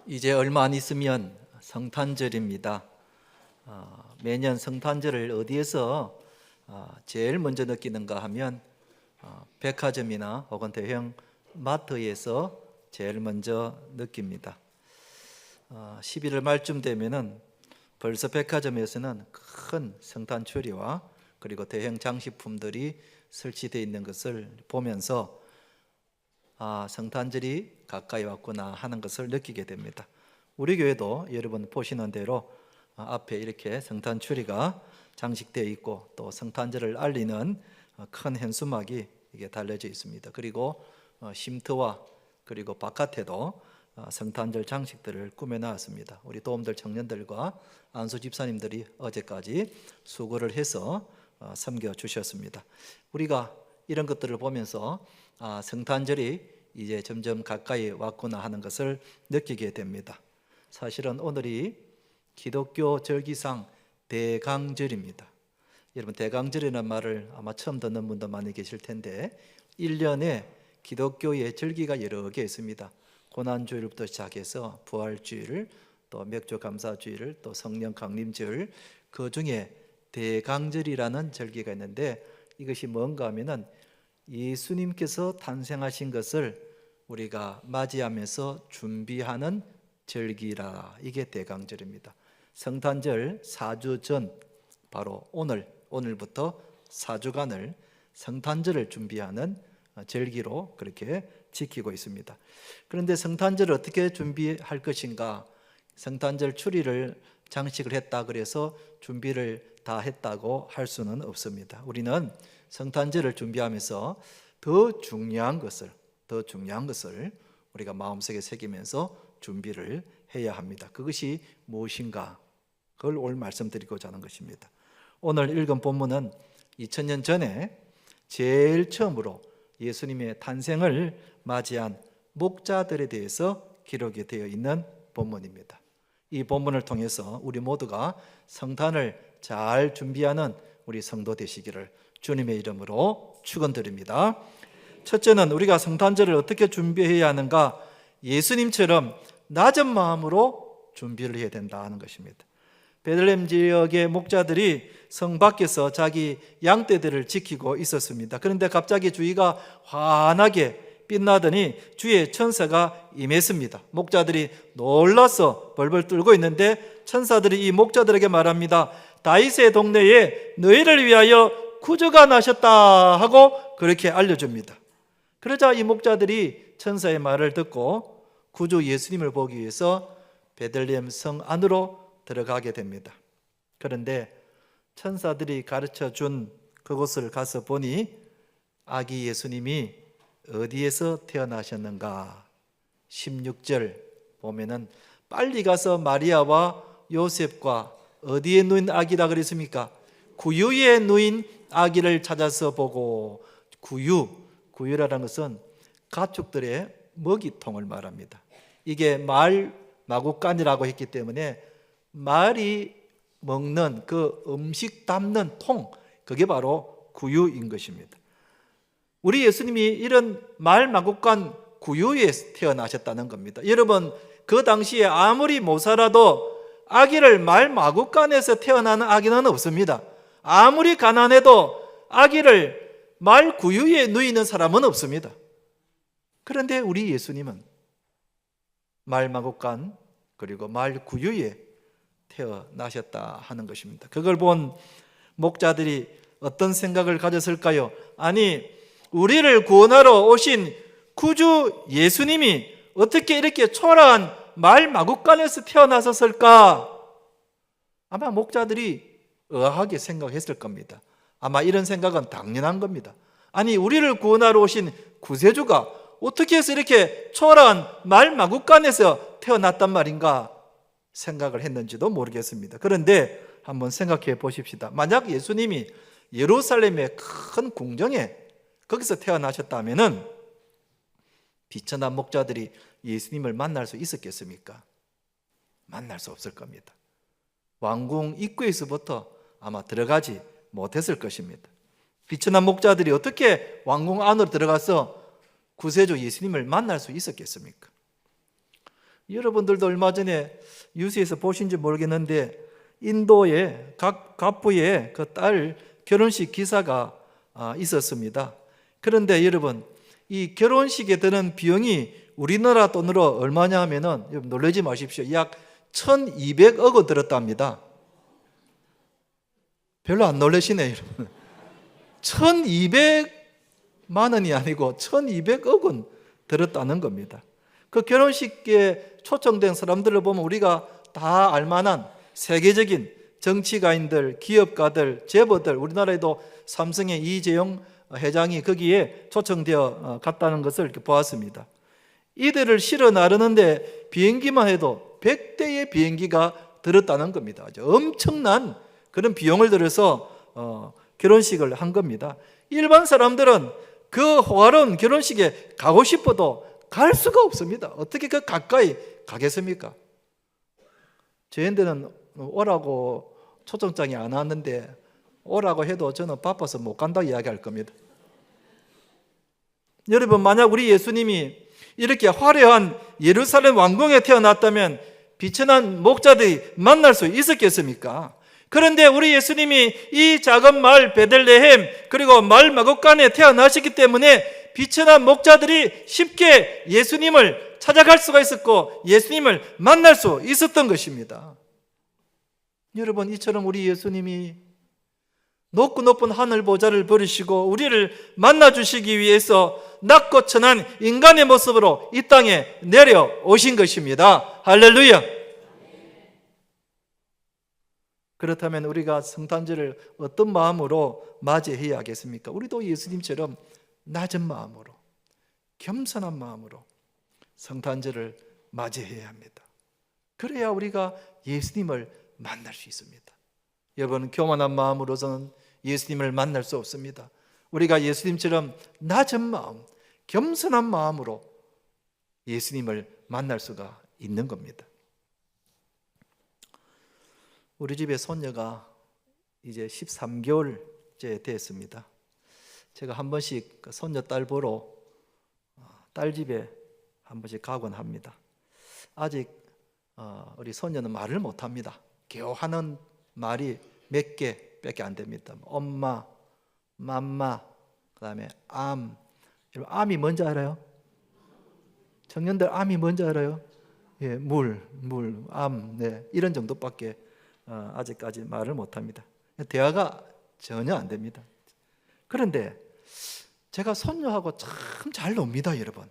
이제 얼마 안 있으면 성탄절입니다. 매년 성탄절을 어디에서 제일 먼저 느끼는가 하면 백화점이나 혹은 대형 마트에서 제일 먼저 느낍니다. 11월 말쯤 되면은 벌써 백화점에서는 큰 성탄 트리와 그리고 대형 장식품들이 설치되어 있는 것을 보면서 성탄절이 가까이 왔구나 하는 것을 느끼게 됩니다. 우리 교회도 여러분 보시는 대로 앞에 이렇게 성탄 추리가 장식되어 있고 또 성탄절을 알리는 큰 현수막이 이게 달려져 있습니다. 그리고 쉼터와 그리고 바깥에도 성탄절 장식들을 꾸며 놨습니다. 우리 도움들 청년들과 안수 집사님들이 어제까지 수고를 해서 섬겨 주셨습니다. 우리가 이런 것들을 보면서 성탄절이 이제 점점 가까이 왔구나 하는 것을 느끼게 됩니다. 사실은 오늘이 기독교 절기상 대강절입니다. 여러분, 대강절이라는 말을 아마 처음 듣는 분도 많이 계실 텐데 1년에 기독교의 절기가 여러 개 있습니다. 고난주일부터 시작해서 부활주일, 또 맥주감사주일, 또 성령 강림절, 그 중에 대강절이라는 절기가 있는데 이것이 뭔가 하면은 예수님께서 탄생하신 것을 우리가 맞이하면서 준비하는 절기라. 이게 대강절입니다. 성탄절 4주 전, 바로 오늘부터 4주간을 성탄절을 준비하는 절기로 그렇게 지키고 있습니다. 그런데 성탄절을 어떻게 준비할 것인가? 성탄절 추리를 장식을 했다 그래서 준비를 다 했다고 할 수는 없습니다. 우리는 성탄절을 준비하면서 더 중요한 것을 우리가 마음속에 새기면서 준비를 해야 합니다. 그것이 무엇인가? 그걸 오늘 말씀드리고자 하는 것입니다. 오늘 읽은 본문은 2000년 전에 제일 처음으로 예수님의 탄생을 맞이한 목자들에 대해서 기록이 되어 있는 본문입니다. 이 본문을 통해서 우리 모두가 성탄을 잘 준비하는 우리 성도 되시기를 주님의 이름으로 축원드립니다. 첫째는 우리가 성탄절을 어떻게 준비해야 하는가? 예수님처럼 낮은 마음으로 준비를 해야 된다 하는 것입니다. 베들레헴 지역의 목자들이 성 밖에서 자기 양떼들을 지키고 있었습니다. 그런데 갑자기 주위가 환하게 빛나더니 주의 천사가 임했습니다. 목자들이 놀라서 벌벌 떨고 있는데 천사들이 이 목자들에게 말합니다. 다윗의 동네에 너희를 위하여 구주가 나셨다 하고 그렇게 알려줍니다. 그러자 이 목자들이 천사의 말을 듣고 구주 예수님을 보기 위해서 베들레헴 성 안으로 들어가게 됩니다. 그런데 천사들이 가르쳐 준 그곳을 가서 보니 아기 예수님이 어디에서 태어나셨는가? 16절 보면은 빨리 가서 마리아와 요셉과 어디에 누인 아기라 그랬습니까? 구유에 누인 아기를 찾아서 보고, 구유라는 것은 가축들의 먹이통을 말합니다. 이게 말 마구간이라고 했기 때문에 말이 먹는 그 음식 담는 통, 그게 바로 구유인 것입니다. 우리 예수님이 이런 말 마구간 구유에 태어나셨다는 겁니다. 여러분, 그 당시에 아무리 못 살아도 아기를 말 마구간에서 태어나는 아기는 없습니다. 아무리 가난해도 아기를 말 구유에 누이는 사람은 없습니다. 그런데 우리 예수님은 말 마구간 그리고 말 구유에 태어나셨다 하는 것입니다. 그걸 본 목자들이 어떤 생각을 가졌을까요? 아니, 우리를 구원하러 오신 구주 예수님이 어떻게 이렇게 초라한 말 마구간에서 태어나셨을까? 아마 목자들이 의아하게 생각했을 겁니다. 아마 이런 생각은 당연한 겁니다. 아니, 우리를 구원하러 오신 구세주가 어떻게 해서 이렇게 초라한 말 마구간에서 태어났단 말인가 생각을 했는지도 모르겠습니다. 그런데 한번 생각해 보십시다. 만약 예수님이 예루살렘의 큰 궁정에 거기서 태어나셨다면은 비천한 목자들이 예수님을 만날 수 있었겠습니까? 만날 수 없을 겁니다. 왕궁 입구에서부터 아마 들어가지 못했을 것입니다. 비천한 목자들이 어떻게 왕궁 안으로 들어가서 구세주 예수님을 만날 수 있었겠습니까? 여러분들도 얼마 전에 뉴스에서 보신지 모르겠는데 인도의 각 갑부의 그 딸 결혼식 기사가 있었습니다. 그런데 여러분, 이 결혼식에 드는 비용이 우리나라 돈으로 얼마냐 하면은, 여러분 놀라지 마십시오, 약 1200억 원 들었답니다. 별로 안 놀라시네요, 여러분. 1200만 원이 아니고 1200억 원 들었다는 겁니다. 그 결혼식에 초청된 사람들을 보면 우리가 다 알만한 세계적인 정치가인들, 기업가들, 재벌들, 우리나라에도 삼성의 이재용 회장이 거기에 초청되어 갔다는 것을 이렇게 보았습니다. 이들을 실어 나르는데 비행기만 해도 100대의 비행기가 들었다는 겁니다. 아주 엄청난 그런 비용을 들여서 결혼식을 한 겁니다. 일반 사람들은 그 호화로운 결혼식에 가고 싶어도 갈 수가 없습니다. 어떻게 그 가까이 가겠습니까? 저희한테는 오라고 초청장이 안 왔는데 오라고 해도 저는 바빠서 못 간다고 이야기할 겁니다. 여러분, 만약 우리 예수님이 이렇게 화려한 예루살렘 왕궁에 태어났다면 비천한 목자들이 만날 수 있었겠습니까? 그런데 우리 예수님이 이 작은 마을 베들레헴 그리고 마을 마곡간에 태어나셨기 때문에 비천한 목자들이 쉽게 예수님을 찾아갈 수가 있었고 예수님을 만날 수 있었던 것입니다. 여러분, 이처럼 우리 예수님이 높고 높은 하늘 보좌를 버리시고 우리를 만나주시기 위해서 낮고 천한 인간의 모습으로 이 땅에 내려오신 것입니다. 할렐루야. 그렇다면 우리가 성탄절을 어떤 마음으로 맞이해야 하겠습니까? 우리도 예수님처럼 낮은 마음으로, 겸손한 마음으로 성탄절을 맞이해야 합니다. 그래야 우리가 예수님을 만날 수 있습니다. 여러분, 교만한 마음으로서는 예수님을 만날 수 없습니다. 우리가 예수님처럼 낮은 마음, 겸손한 마음으로 예수님을 만날 수가 있는 겁니다. 우리 집에 손녀가 이제 13개월째 됐습니다. 제가 한 번씩 손녀 딸 보러 딸 집에 한 번씩 가곤 합니다. 아직 우리 손녀는 말을 못합니다. 겨우 하는 말이 몇 개밖에 안 됩니다. 엄마, 맘마, 그 다음에 암. 암이 뭔지 알아요? 청년들 암이 뭔지 알아요? 예, 암, 네, 이런 정도밖에 아직까지 말을 못합니다. 대화가 전혀 안 됩니다. 그런데 제가 손녀하고 참 잘 놉니다, 여러분.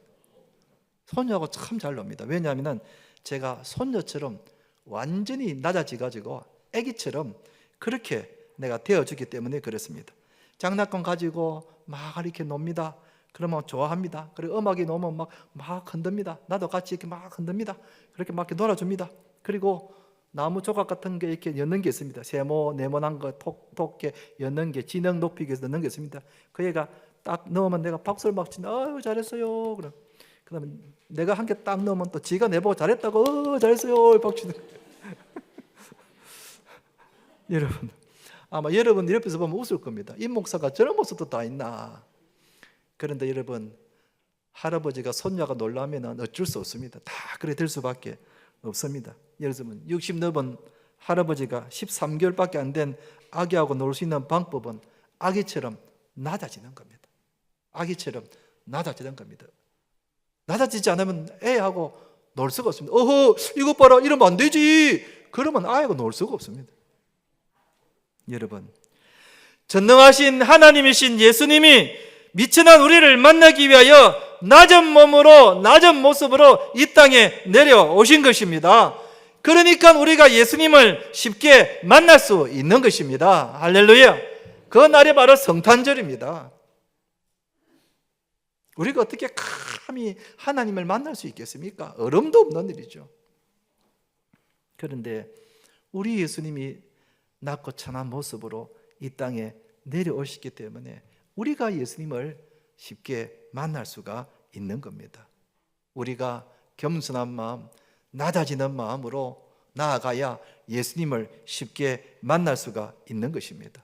손녀하고 참 잘 놉니다. 왜냐하면 제가 손녀처럼 완전히 낮아져가지고 애기처럼 그렇게 내가 되어주기 때문에 그렇습니다. 장난감 가지고 막 이렇게 놉니다. 그러면 좋아합니다. 그리고 음악이 나오면 막 흔듭니다. 나도 같이 이렇게 막 흔듭니다. 그렇게 막 이렇게 놀아줍니다. 그리고 나무 조각 같은 게 이렇게 엮는 게 있습니다. 세모, 네모난 거 톡톡게 엮는 게 지능 높이기 위해서 넣는 게 있습니다. 그 애가 딱 넣으면 내가 박수를 막 치는, 아유 잘했어요. 그다음에 내가 한 개 딱 넣으면 또 지가 내보고 잘했다고, 잘했어요. 박수치는. 여러분, 아마 여러분 옆에서 보면 웃을 겁니다. 이 목사가 저런 모습도 다 있나. 그런데 여러분, 할아버지가 손녀가 놀라면 어쩔 수 없습니다. 다 그래 될 수밖에 없습니다. 여러분, 60 넘은 할아버지가 13개월밖에 안 된 아기하고 놀 수 있는 방법은 아기처럼 낮아지는 겁니다. 아기처럼 낮아지는 겁니다. 낮아지지 않으면 애하고 놀 수가 없습니다. 어허, 이것 봐라, 이러면 안 되지. 그러면 아이하고 놀 수가 없습니다. 여러분, 전능하신 하나님이신 예수님이 미천한 우리를 만나기 위하여 낮은 몸으로, 낮은 모습으로 이 땅에 내려오신 것입니다. 그러니까 우리가 예수님을 쉽게 만날 수 있는 것입니다. 할렐루야. 그 날이 바로 성탄절입니다. 우리가 어떻게 감히 하나님을 만날 수 있겠습니까? 어림도 없는 일이죠. 그런데 우리 예수님이 낮고 천한 모습으로 이 땅에 내려오시기 때문에 우리가 예수님을 쉽게 만날 수가 있는 겁니다. 우리가 겸손한 마음, 낮아지는 마음으로 나아가야 예수님을 쉽게 만날 수가 있는 것입니다.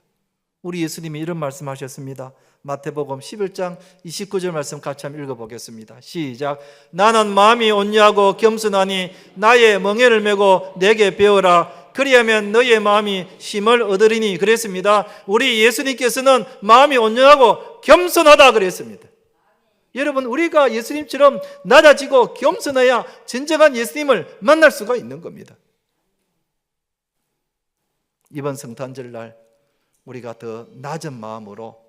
우리 예수님이 이런 말씀하셨습니다. 마태복음 11장 29절 말씀 같이 한번 읽어보겠습니다. 시작. 나는 마음이 온유하고 겸손하니 나의 멍에를 메고 내게 배우라. 그리하면 너의 마음이 힘을 얻으리니 그랬습니다. 우리 예수님께서는 마음이 온유하고 겸손하다 그랬습니다. 여러분, 우리가 예수님처럼 낮아지고 겸손해야 진정한 예수님을 만날 수가 있는 겁니다. 이번 성탄절날 우리가 더 낮은 마음으로,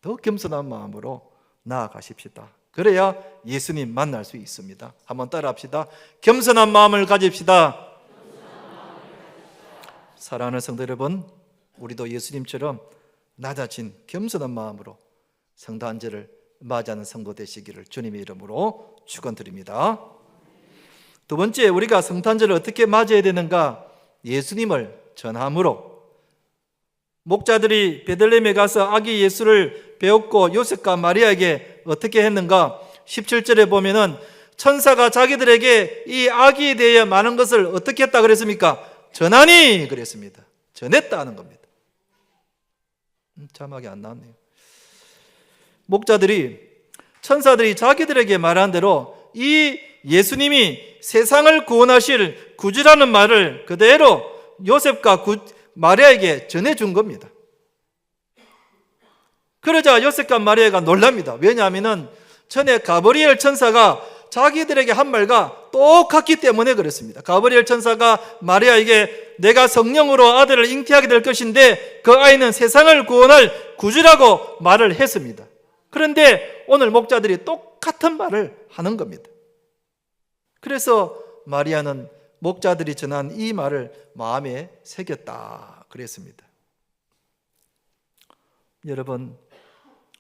더 겸손한 마음으로 나아가십시다. 그래야 예수님 만날 수 있습니다. 한번 따라합시다. 겸손한 마음을 가집시다. 사랑하는 성도 여러분, 우리도 예수님처럼 낮아진 겸손한 마음으로 성탄절을 맞이하는 성도 되시기를 주님의 이름으로 축원드립니다. 두 번째, 우리가 성탄절을 어떻게 맞이해야 되는가? 예수님을 전함으로. 목자들이 베들레헴에 가서 아기 예수를 배웠고 요셉과 마리아에게 어떻게 했는가? 17절에 보면은 천사가 자기들에게 이 아기에 대해 많은 것을 어떻게 했다 그랬습니까? 전하니 그랬습니다. 전했다는 겁니다. 자막이 안 나왔네요. 목자들이, 천사들이 자기들에게 말한 대로 이 예수님이 세상을 구원하실 구주라는 말을 그대로 요셉과 마리아에게 전해준 겁니다. 그러자 요셉과 마리아가 놀랍니다. 왜냐하면 전에 가브리엘 천사가 자기들에게 한 말과 똑같기 때문에 그렇습니다. 가브리엘 천사가 마리아에게 내가 성령으로 아들을 잉태하게 될 것인데 그 아이는 세상을 구원할 구주라고 말을 했습니다. 그런데 오늘 목자들이 똑같은 말을 하는 겁니다. 그래서 마리아는 목자들이 전한 이 말을 마음에 새겼다 그랬습니다. 여러분,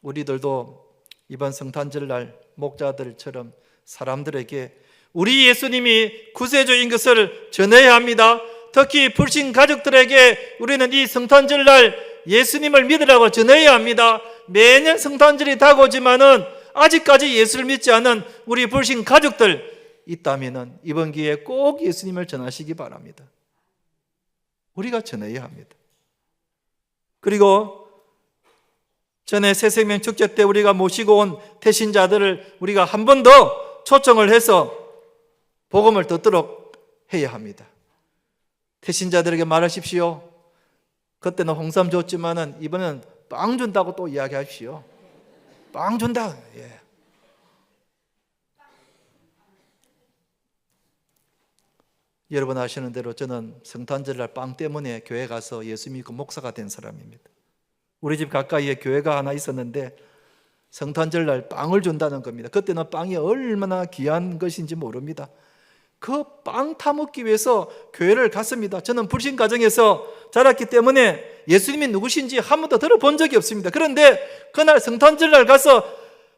우리들도 이번 성탄절날 목자들처럼 사람들에게 우리 예수님이 구세주인 것을 전해야 합니다. 특히 불신 가족들에게 우리는 이 성탄절날 예수님을 믿으라고 전해야 합니다. 매년 성탄절이 다가오지만은 아직까지 예수를 믿지 않은 우리 불신 가족들 있다면은 이번 기회에 꼭 예수님을 전하시기 바랍니다. 우리가 전해야 합니다. 그리고 전에 새생명 축제 때 우리가 모시고 온 태신자들을 우리가 한 번 더 초청을 해서 복음을 듣도록 해야 합니다. 태신자들에게 말하십시오. 그때는 홍삼 줬지만은 이번엔 빵 준다고 또 이야기하십시오. 빵 준다. 예. 여러분 아시는 대로 저는 성탄절날 빵 때문에 교회 가서 예수 믿고 목사가 된 사람입니다. 우리 집 가까이에 교회가 하나 있었는데 성탄절날 빵을 준다는 겁니다. 그때는 빵이 얼마나 귀한 것인지 모릅니다. 그 빵 타먹기 위해서 교회를 갔습니다. 저는 불신 가정에서 자랐기 때문에 예수님이 누구신지 한 번도 들어본 적이 없습니다. 그런데 그날 성탄절날 가서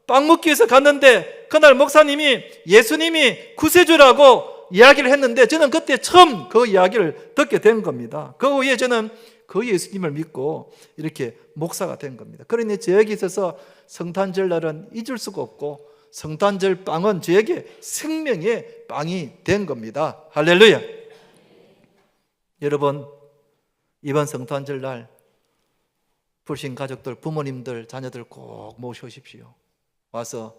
빵 먹기 위해서 갔는데 그날 목사님이 예수님이 구세주라고 이야기를 했는데 저는 그때 처음 그 이야기를 듣게 된 겁니다. 그 후에 저는 그 예수님을 믿고 이렇게 목사가 된 겁니다. 그러니 저에게 있어서 성탄절날은 잊을 수가 없고 성탄절 빵은 저에게 생명의 빵이 된 겁니다. 할렐루야. 여러분, 이번 성탄절날 불신 가족들, 부모님들, 자녀들 꼭 모셔오십시오. 와서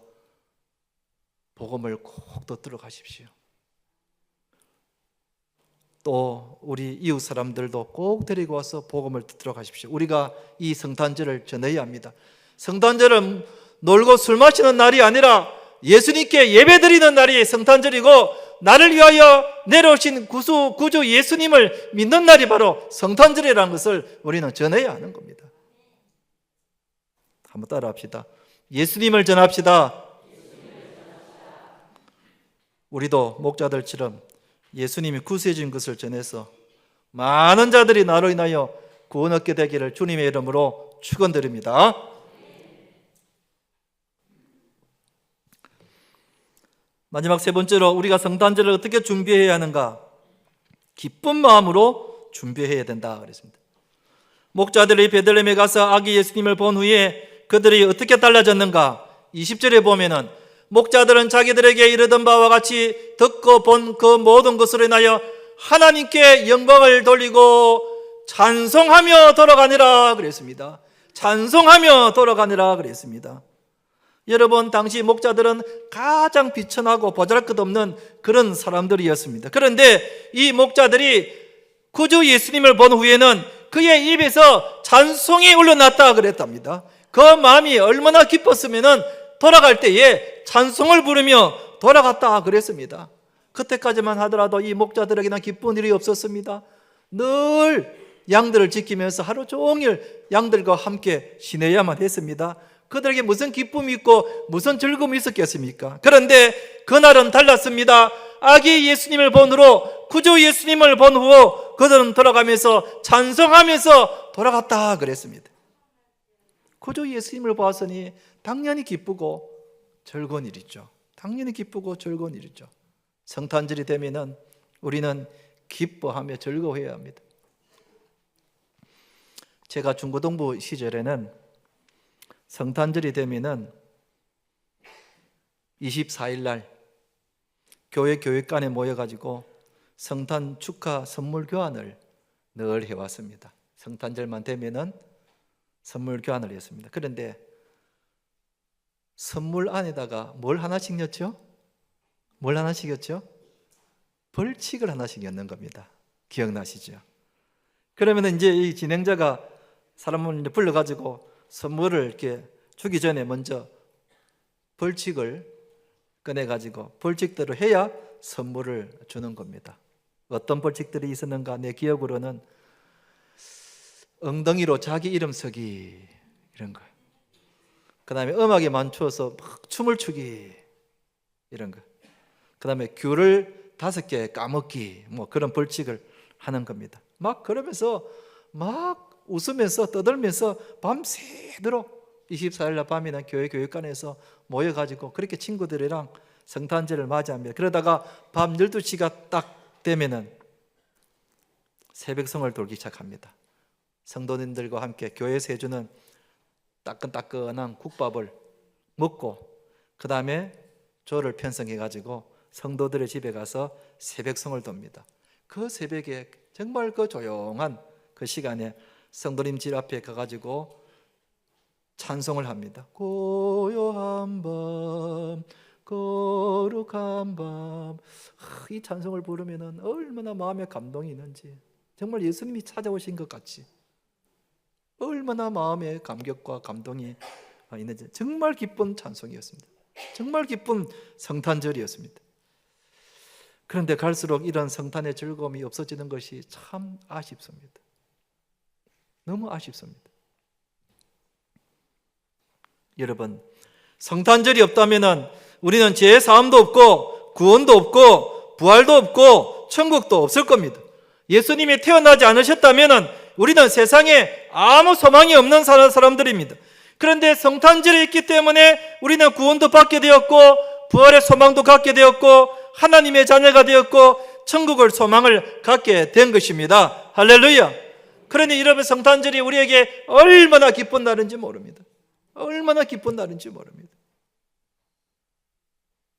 복음을 꼭 듣도록 하십시오. 또 우리 이웃 사람들도 꼭 데리고 와서 복음을 듣도록 하십시오. 우리가 이 성탄절을 전해야 합니다. 성탄절은 놀고 술 마시는 날이 아니라 예수님께 예배드리는 날이 성탄절이고 나를 위하여 내려오신 구주 예수님을 믿는 날이 바로 성탄절이라는 것을 우리는 전해야 하는 겁니다. 한번 따라합시다. 예수님을 전합시다. 우리도 목자들처럼 예수님이 구세주인 것을 전해서 많은 자들이 나로 인하여 구원 얻게 되기를 주님의 이름으로 축원드립니다. 마지막 세 번째로 우리가 성탄절을 어떻게 준비해야 하는가? 기쁜 마음으로 준비해야 된다 그랬습니다. 목자들이 베들레헴에 가서 아기 예수님을 본 후에 그들이 어떻게 달라졌는가? 20절에 보면은 목자들은 자기들에게 이르던 바와 같이 듣고 본 그 모든 것으로 인하여 하나님께 영광을 돌리고 찬송하며 돌아가니라 그랬습니다. 찬송하며 돌아가니라 그랬습니다. 여러분, 당시 목자들은 가장 비천하고 보잘것없는 그런 사람들이었습니다. 그런데 이 목자들이 구주 예수님을 본 후에는 그의 입에서 찬송이 흘러났다 그랬답니다. 그 마음이 얼마나 기뻤으면 돌아갈 때에 찬송을 부르며 돌아갔다 그랬습니다. 그때까지만 하더라도 이 목자들에게는 기쁜 일이 없었습니다. 늘 양들을 지키면서 하루 종일 양들과 함께 지내야만 했습니다. 그들에게 무슨 기쁨이 있고 무슨 즐거움이 있었겠습니까? 그런데 그날은 달랐습니다. 아기 예수님을 본 후로, 구주 예수님을 본 후 그들은 돌아가면서 찬송하면서 돌아갔다 그랬습니다. 구주 예수님을 보았으니 당연히 기쁘고 즐거운 일이죠. 당연히 기쁘고 즐거운 일이죠. 성탄절이 되면은 우리는 기뻐하며 즐거워해야 합니다. 제가 중고등부 시절에는 성탄절이 되면은 24일 날 교회 교육관에 모여가지고 성탄 축하 선물 교환을 늘 해왔습니다. 성탄절만 되면은 선물 교환을 했습니다. 그런데 선물 안에다가 뭘 하나씩 넣었죠? 뭘 하나씩 넣었죠? 벌칙을 하나씩 넣는 겁니다. 기억나시죠? 그러면 이제 이 진행자가 사람을 이제 불러가지고 선물을 이렇게 주기 전에 먼저 벌칙을 꺼내가지고 벌칙대로 해야 선물을 주는 겁니다. 어떤 벌칙들이 있었는가? 내 기억으로는 엉덩이로 자기 이름 쓰기, 이런 거. 그 다음에 음악에 맞춰서 막 춤을 추기, 이런 거. 그 다음에 귤을 5개 까먹기, 뭐 그런 벌칙을 하는 겁니다. 막 그러면서 막 웃으면서 떠들면서 밤새도록 24일 날 밤에는 교회 교육관에서 모여가지고 그렇게 친구들이랑 성탄절을 맞이합니다. 그러다가 밤 12시가 딱 되면은 새벽성을 돌기 시작합니다. 성도님들과 함께 교회에서 해주는 따끈따끈한 국밥을 먹고 그 다음에 조를 편성해가지고 성도들의 집에 가서 새벽성을 돕니다. 그 새벽에 정말 그 조용한 그 시간에 성도님 집 앞에 가가지고 찬송을 합니다. 고요한 밤, 거룩한 밤. 이 찬송을 부르면 얼마나 마음에 감동이 있는지, 정말 예수님이 찾아오신 것 같이 얼마나 마음에 감격과 감동이 있는지, 정말 기쁜 찬송이었습니다. 정말 기쁜 성탄절이었습니다. 그런데 갈수록 이런 성탄의 즐거움이 없어지는 것이 참 아쉽습니다. 너무 아쉽습니다. 여러분, 성탄절이 없다면 우리는 죄 사함도 없고 구원도 없고 부활도 없고 천국도 없을 겁니다. 예수님이 태어나지 않으셨다면 우리는 세상에 아무 소망이 없는 사람들입니다. 그런데 성탄절이 있기 때문에 우리는 구원도 받게 되었고 부활의 소망도 갖게 되었고 하나님의 자녀가 되었고 천국을 소망을 갖게 된 것입니다. 할렐루야. 그러니 여러분, 성탄절이 우리에게 얼마나 기쁜 날인지 모릅니다. 얼마나 기쁜 날인지 모릅니다.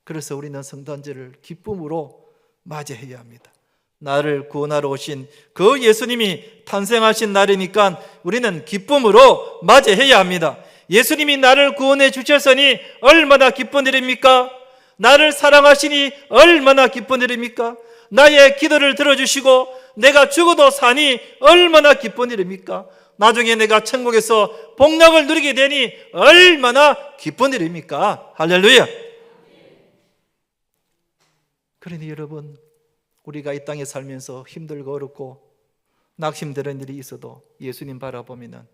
그래서 우리는 성탄절을 기쁨으로 맞이해야 합니다. 나를 구원하러 오신 그 예수님이 탄생하신 날이니까 우리는 기쁨으로 맞이해야 합니다. 예수님이 나를 구원해 주셨으니 얼마나 기쁜 일입니까? 나를 사랑하시니 얼마나 기쁜 일입니까? 나의 기도를 들어주시고 내가 죽어도 사니 얼마나 기쁜 일입니까? 나중에 내가 천국에서 복락을 누리게 되니 얼마나 기쁜 일입니까? 할렐루야. 그러니 여러분, 우리가 이 땅에 살면서 힘들고 어렵고 낙심되는 일이 있어도 예수님 바라보면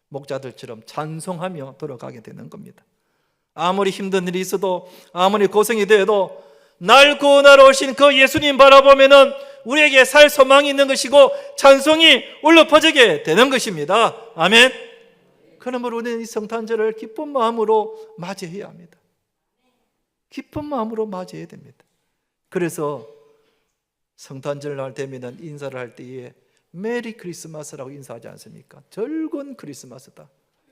목자들처럼 찬송하며 돌아가게 되는 겁니다. 아무리 힘든 일이 있어도 아무리 고생이 되어도 날 구원하러 오신 그 예수님 바라보면 우리에게 살 소망이 있는 것이고 찬송이 울려 퍼지게 되는 것입니다. 아멘. 그러므로 우리는 이 성탄절을 기쁜 마음으로 맞이해야 합니다. 기쁜 마음으로 맞이해야 됩니다. 그래서 성탄절 날 되면 인사를 할 때에 메리 크리스마스라고 인사하지 않습니까? 즐거운 크리스마스다,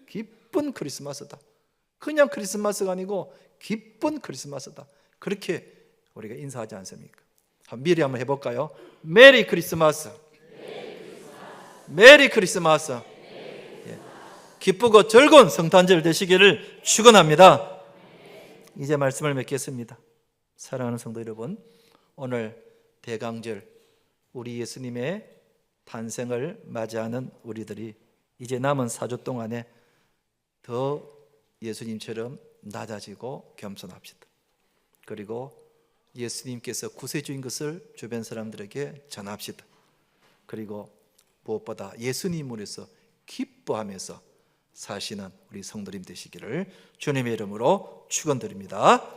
기쁜 크리스마스다. 그냥 크리스마스가 아니고 기쁜 크리스마스다, 그렇게 우리가 인사하지 않습니까? 미리 한번 해볼까요? 메리 크리스마스, 메리 크리스마스. 기쁘고 즐거운 성탄절 되시기를 축원합니다. 이제 말씀을 맺겠습니다. 사랑하는 성도 여러분, 오늘 대강절, 우리 예수님의 탄생을 맞이하는 우리들이 이제 남은 4주 동안에 더 예수님처럼 낮아지고 겸손합시다. 그리고 예수님께서 구세주인 것을 주변 사람들에게 전합시다. 그리고 무엇보다 예수님으로서 기뻐하면서 사시는 우리 성도님 되시기를 주님의 이름으로 축원드립니다.